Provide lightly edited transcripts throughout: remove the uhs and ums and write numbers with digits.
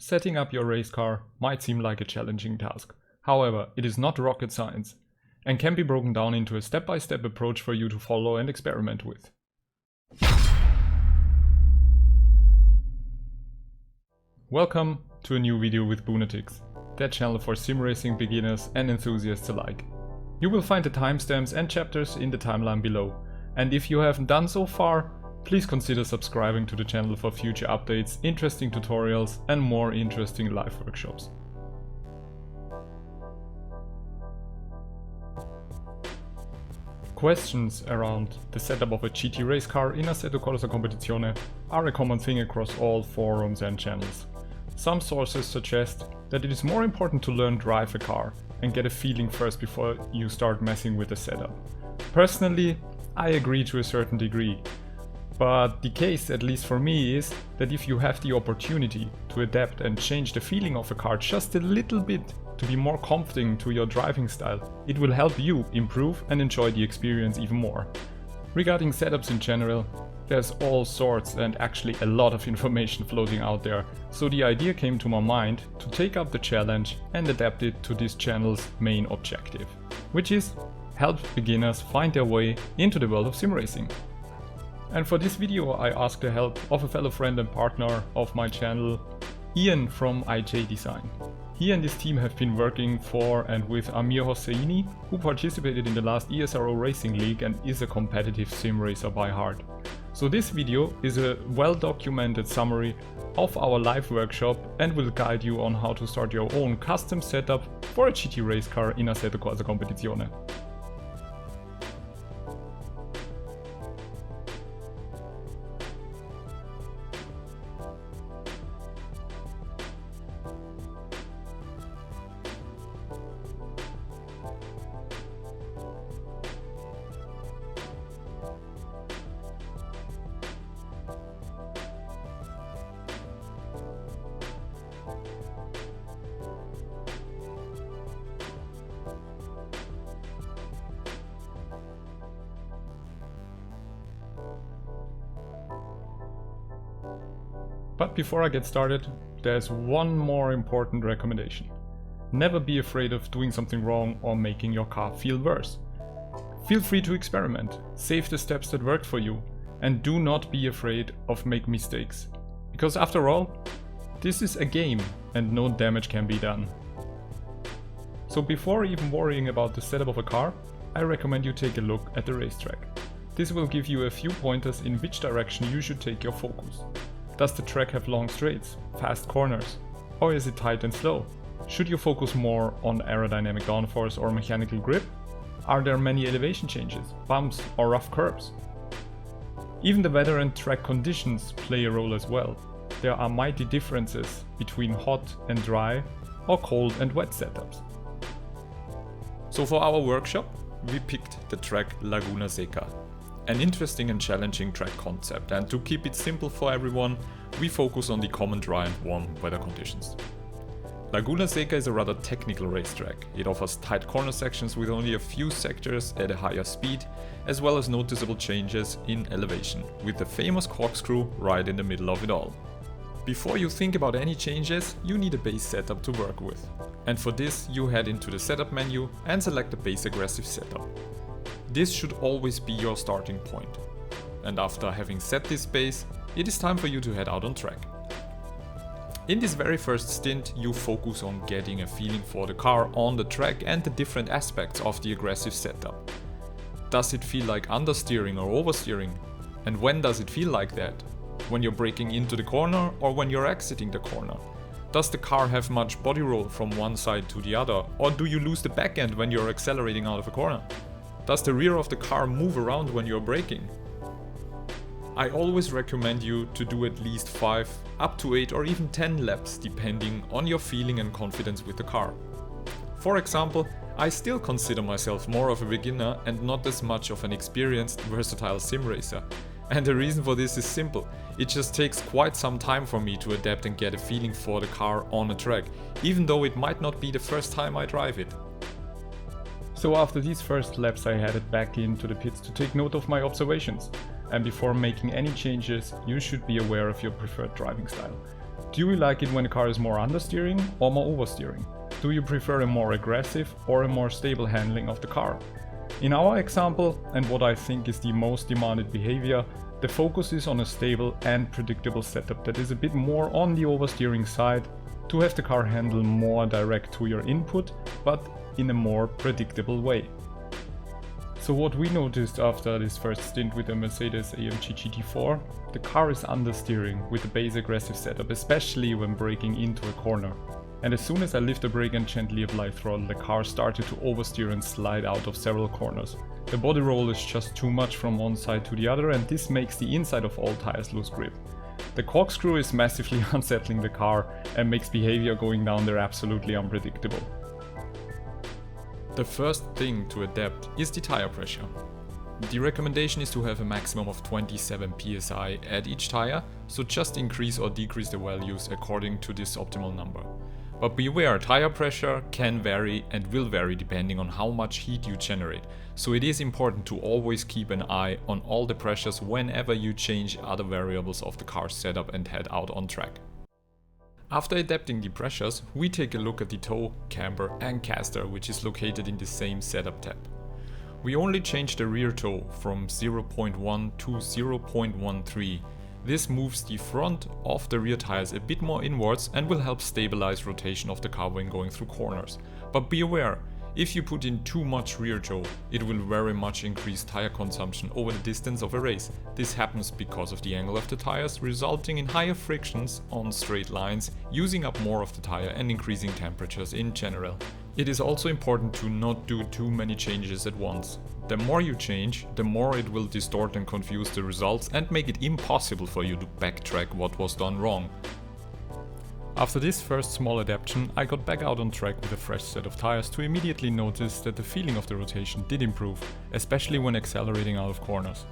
Setting up your race car might seem like a challenging task. However, it is not rocket science and can be broken down into a step-by-step approach for you to follow and experiment with. Welcome to a new video with Boonatix, that channel for sim racing beginners and enthusiasts alike. You will find the timestamps and chapters in the timeline below, and if you haven't done so far, please consider subscribing to the channel for future updates, interesting tutorials and more interesting live workshops. Questions around the setup of a GT race car in Assetto Corsa Competizione are a common thing across all forums and channels. Some sources suggest that it is more important to learn drive a car and get a feeling first before you start messing with the setup. Personally, I agree to a certain degree. But the case, at least for me, is that if you have the opportunity to adapt and change the feeling of a car just a little bit to be more comforting to your driving style, it will help you improve and enjoy the experience even more. Regarding setups in general, there's all sorts and actually a lot of information floating out there, so the idea came to my mind to take up the challenge and adapt it to this channel's main objective, which is help beginners find their way into the world of sim racing. And for this video I asked the help of a fellow friend and partner of my channel, Ian from IJ Design. He and his team have been working for and with Amir Hosseini, who participated in the last ESRO Racing League and is a competitive sim racer by heart. So this video is a well-documented summary of our live workshop and will guide you on how to start your own custom setup for a GT race car in Assetto Corsa Competizione. But before I get started, there's one more important recommendation. Never be afraid of doing something wrong or making your car feel worse. Feel free to experiment, save the steps that worked for you, and do not be afraid of making mistakes. Because after all, this is a game and no damage can be done. So before even worrying about the setup of a car, I recommend you take a look at the racetrack. This will give you a few pointers in which direction you should take your focus. Does the track have long straights, fast corners, or is it tight and slow? Should you focus more on aerodynamic downforce or mechanical grip? Are there many elevation changes, bumps or rough curbs? Even the weather and track conditions play a role as well. There are mighty differences between hot and dry or cold and wet setups. So for our workshop, we picked the track Laguna Seca. An interesting and challenging track concept, and to keep it simple for everyone, we focus on the common dry and warm weather conditions. Laguna Seca is a rather technical racetrack. It offers tight corner sections with only a few sectors at a higher speed, as well as noticeable changes in elevation, with the famous corkscrew right in the middle of it all. Before you think about any changes, you need a base setup to work with. And for this, you head into the setup menu and select the base aggressive setup. This should always be your starting point. And after having set this base, it is time for you to head out on track. In this very first stint, you focus on getting a feeling for the car on the track and the different aspects of the aggressive setup. Does it feel like understeering or oversteering? And when does it feel like that? When you're braking into the corner or when you're exiting the corner? Does the car have much body roll from one side to the other, or do you lose the back end when you're accelerating out of a corner? Does the rear of the car move around when you're braking? I always recommend you to do at least 5, up to 8 or even 10 laps depending on your feeling and confidence with the car. For example, I still consider myself more of a beginner and not as much of an experienced, versatile sim racer. And the reason for this is simple. It just takes quite some time for me to adapt and get a feeling for the car on a track, even though it might not be the first time I drive it. So after these first laps I headed back into the pits to take note of my observations. And before making any changes, you should be aware of your preferred driving style. Do you like it when a car is more understeering or more oversteering? Do you prefer a more aggressive or a more stable handling of the car? In our example, and what I think is the most demanded behavior, the focus is on a stable and predictable setup that is a bit more on the oversteering side to have the car handle more direct to your input, but in a more predictable way. So what we noticed after this first stint with the Mercedes-AMG GT4, the car is understeering with the base aggressive setup, especially when braking into a corner. And as soon as I lift the brake and gently apply throttle, the car started to oversteer and slide out of several corners. The body roll is just too much from one side to the other, and this makes the inside of all tires lose grip. The corkscrew is massively unsettling the car and makes behavior going down there absolutely unpredictable. The first thing to adapt is the tire pressure. The recommendation is to have a maximum of 27 psi at each tire, so just increase or decrease the values according to this optimal number. But beware, tire pressure can vary and will vary depending on how much heat you generate, so it is important to always keep an eye on all the pressures whenever you change other variables of the car's setup and head out on track. After adapting the pressures, we take a look at the toe, camber and caster, which is located in the same setup tab. We only change the rear toe from 0.1 to 0.13. This moves the front of the rear tires a bit more inwards and will help stabilize rotation of the car when going through corners. But be aware, if you put in too much rear toe, it will very much increase tire consumption over the distance of a race. This happens because of the angle of the tires, resulting in higher frictions on straight lines, using up more of the tire and increasing temperatures in general. It is also important to not do too many changes at once. The more you change, the more it will distort and confuse the results and make it impossible for you to backtrack what was done wrong. After this first small adaptation, I got back out on track with a fresh set of tires to immediately notice that the feeling of the rotation did improve, especially when accelerating out of corners.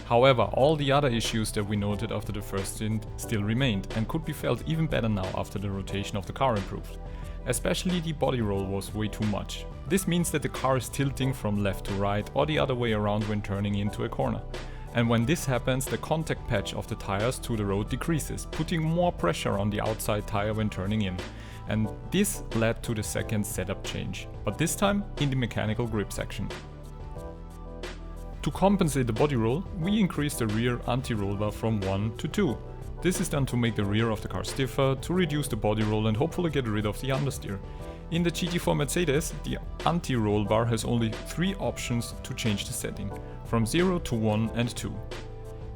However, all the other issues that we noted after the first stint still remained and could be felt even better now after the rotation of the car improved. Especially the body roll was way too much. This means that the car is tilting from left to right or the other way around when turning into a corner. And when this happens, the contact patch of the tires to the road decreases, putting more pressure on the outside tire when turning in. And this led to the second setup change, but this time in the mechanical grip section. To compensate the body roll, we increased the rear anti-roll bar from 1 to 2. This is done to make the rear of the car stiffer, to reduce the body roll and hopefully get rid of the understeer. In the GT4 Mercedes, the anti-roll bar has only 3 options to change the setting, from 0 to 1 and 2.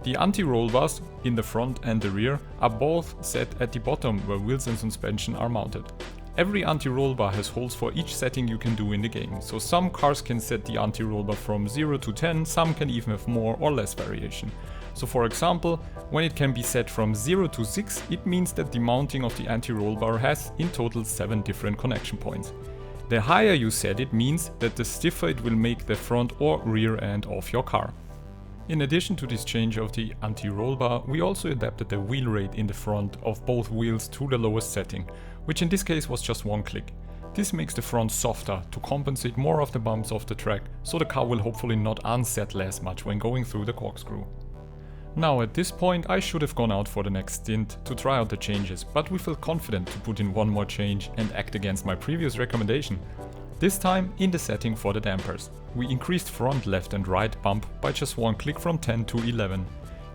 The anti-roll bars in the front and the rear are both set at the bottom where wheels and suspension are mounted. Every anti-roll bar has holes for each setting you can do in the game, so some cars can set the anti-roll bar from 0 to 10, some can even have more or less variation. So for example, when it can be set from 0 to 6, it means that the mounting of the anti-roll bar has in total 7 different connection points. The higher you set it means that the stiffer it will make the front or rear end of your car. In addition to this change of the anti-roll bar, we also adapted the wheel rate in the front of both wheels to the lowest setting, which in this case was just 1 click. This makes the front softer to compensate more of the bumps of the track, so the car will hopefully not unsettle as much when going through the corkscrew. Now at this point I should have gone out for the next stint to try out the changes, but we felt confident to put in one more change and act against my previous recommendation. This time in the setting for the dampers. We increased front left and right bump by just 1 click from 10 to 11.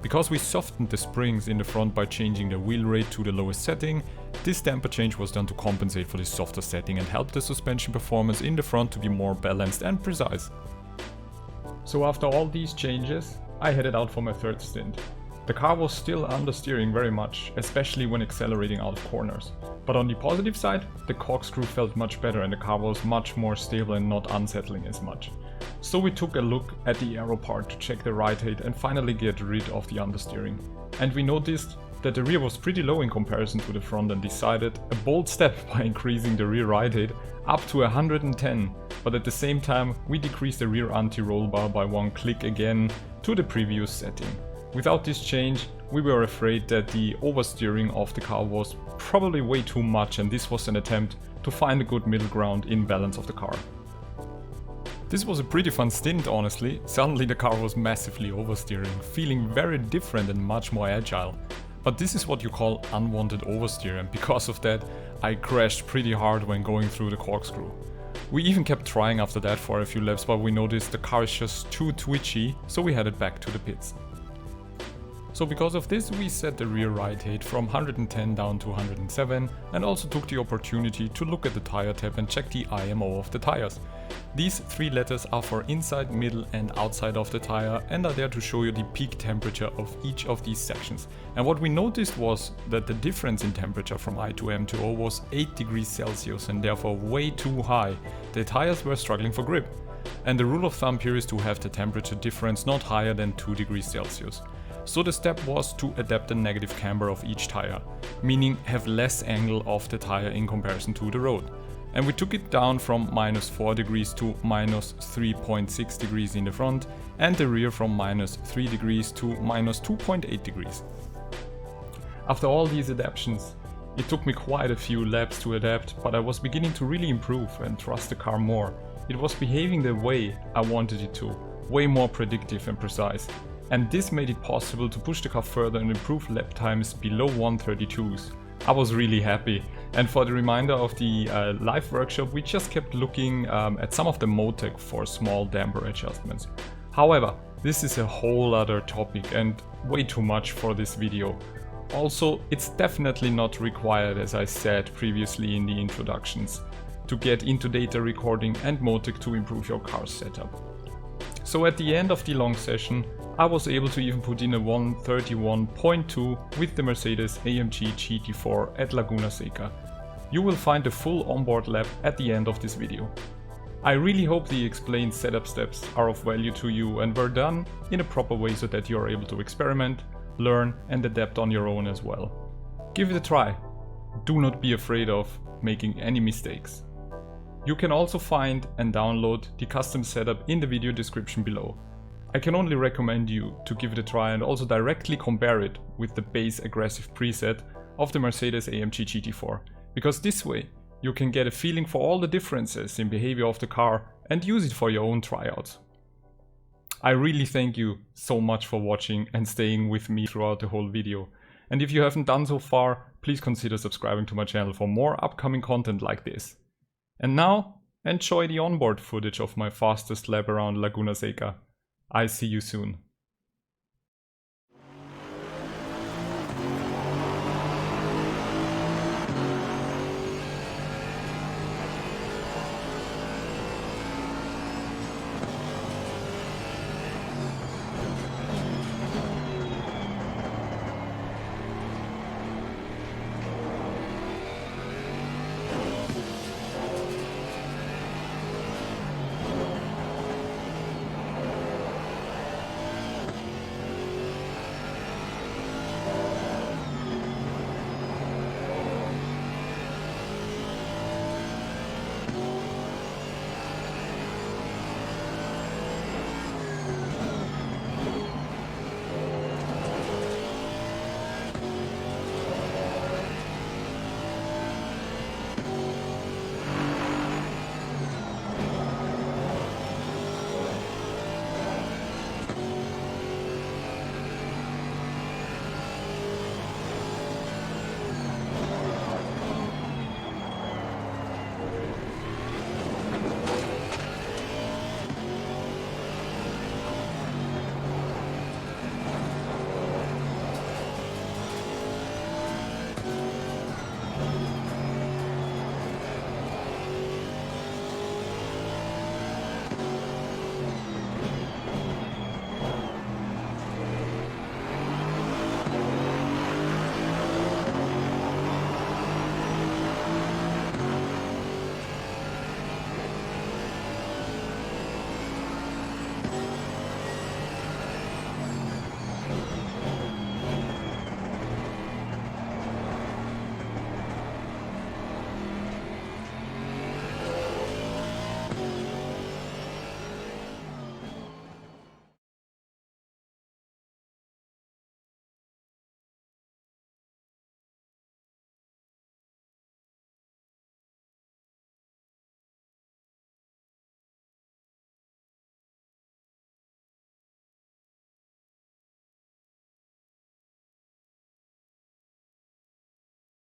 Because we softened the springs in the front by changing the wheel rate to the lowest setting, this damper change was done to compensate for this softer setting and help the suspension performance in the front to be more balanced and precise. So after all these changes, I headed out for my third stint. The car was still understeering very much, especially when accelerating out of corners. But on the positive side, the corkscrew felt much better and the car was much more stable and not unsettling as much. So we took a look at the aero part to check the ride height and finally get rid of the understeering. And we noticed that the rear was pretty low in comparison to the front and decided a bold step by increasing the rear ride height up to 110, but at the same time we decreased the rear anti-roll bar by 1 click again to the previous setting. Without this change, we were afraid that the oversteering of the car was probably way too much, and this was an attempt to find a good middle ground in balance of the car. This was a pretty fun stint, honestly. Suddenly the car was massively oversteering, feeling very different and much more agile. But this is what you call unwanted oversteer, and because of that I crashed pretty hard when going through the corkscrew. We even kept trying after that for a few laps, but we noticed the car is just too twitchy, so we headed back to the pits. So because of this we set the rear ride height from 110 down to 107 and also took the opportunity to look at the tire tab and check the IMO of the tires. These 3 letters are for inside, middle and outside of the tire and are there to show you the peak temperature of each of these sections. And what we noticed was that the difference in temperature from I to M to O was 8 degrees Celsius and therefore way too high. The tires were struggling for grip. And the rule of thumb here is to have the temperature difference not higher than 2 degrees Celsius. So the step was to adapt the negative camber of each tire, meaning have less angle of the tire in comparison to the road. And we took it down from -4 degrees to -3.6 degrees in the front and the rear from -3 degrees to -2.8 degrees. After all these adaptions, it took me quite a few laps to adapt, but I was beginning to really improve and trust the car more. It was behaving the way I wanted it to, way more predictive and precise. And this made it possible to push the car further and improve lap times below 1:32s. I was really happy. And for the remainder of the live workshop we just kept looking at some of the Motec for small damper adjustments. However, this is a whole other topic and way too much for this video. Also, it's definitely not required, as I said previously in the introductions, to get into data recording and Motec to improve your car's setup. So at the end of the long session, I was able to even put in a 1:31.2 with the Mercedes AMG GT4 at Laguna Seca. You will find the full onboard lap at the end of this video. I really hope the explained setup steps are of value to you and were done in a proper way so that you are able to experiment, learn and adapt on your own as well. Give it a try. Do not be afraid of making any mistakes. You can also find and download the custom setup in the video description below. I can only recommend you to give it a try and also directly compare it with the base aggressive preset of the Mercedes AMG GT4, because this way you can get a feeling for all the differences in behavior of the car and use it for your own tryouts. I really thank you so much for watching and staying with me throughout the whole video. And if you haven't done so far, please consider subscribing to my channel for more upcoming content like this. And now, enjoy the onboard footage of my fastest lap around Laguna Seca. I see you soon.